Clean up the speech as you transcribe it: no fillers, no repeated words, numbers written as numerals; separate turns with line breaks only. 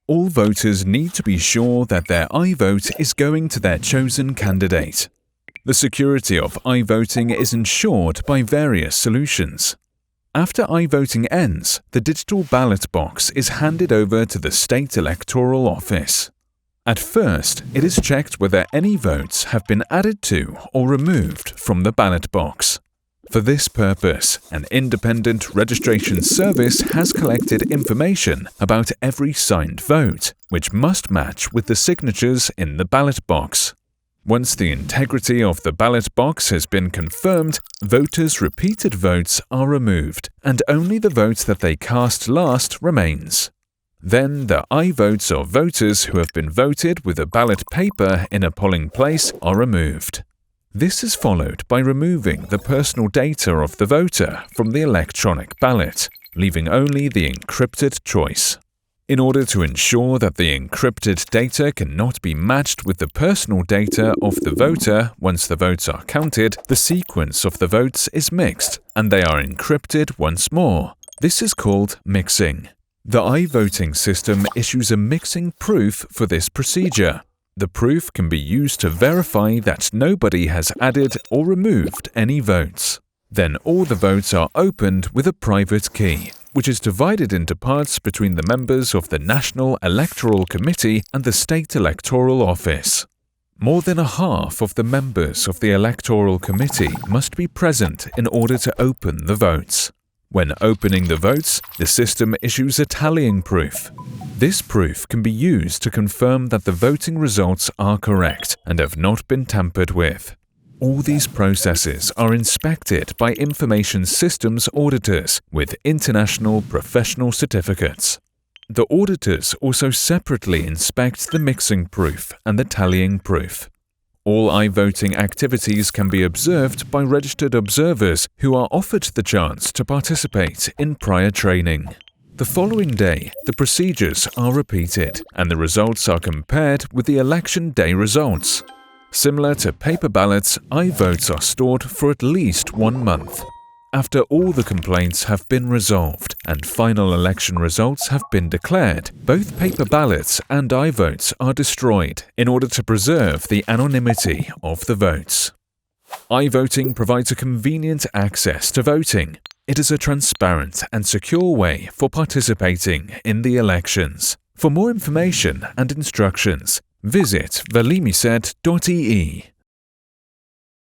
All voters need to be sure that their iVote is going to their chosen candidate. The security of iVoting is ensured by various solutions. After iVoting ends, the digital ballot box is handed over to the State Electoral Office. At first, it is checked whether any votes have been added to or removed from the ballot box. For this purpose, an independent registration service has collected information about every signed vote, which must match with the signatures in the ballot box. Once the integrity of the ballot box has been confirmed, voters' repeated votes are removed, and only the vote that they cast last remains. Then the iVotes of voters who have been voted with a ballot paper in a polling place are removed. This is followed by removing the personal data of the voter from the electronic ballot, leaving only the encrypted choice. In order to ensure that the encrypted data cannot be matched with the personal data of the voter once the votes are counted, the sequence of the votes is mixed and they are encrypted once more. This is called mixing. The iVoting system issues a mixing proof for this procedure. The proof can be used to verify that nobody has added or removed any votes. Then all the votes are opened with a private key, which is divided into parts between the members of the National Electoral Committee and the State Electoral Office. More than a half of the members of the Electoral Committee must be present in order to open the votes. When opening the votes, the system issues a tallying proof. This proof can be used to confirm that the voting results are correct and have not been tampered with. All these processes are inspected by information systems auditors with international professional certificates. The auditors also separately inspect the mixing proof and the tallying proof. All iVoting activities can be observed by registered observers who are offered the chance to participate in prior training. The following day, the procedures are repeated and the results are compared with the election day results. Similar to paper ballots, iVotes are stored for at least 1 month. After all the complaints have been resolved and final election results have been declared, both paper ballots and iVotes are destroyed in order to preserve the anonymity of the votes. iVoting provides a convenient access to voting. It is a transparent and secure way for participating in the elections. For more information and instructions, visit valimiset.ee.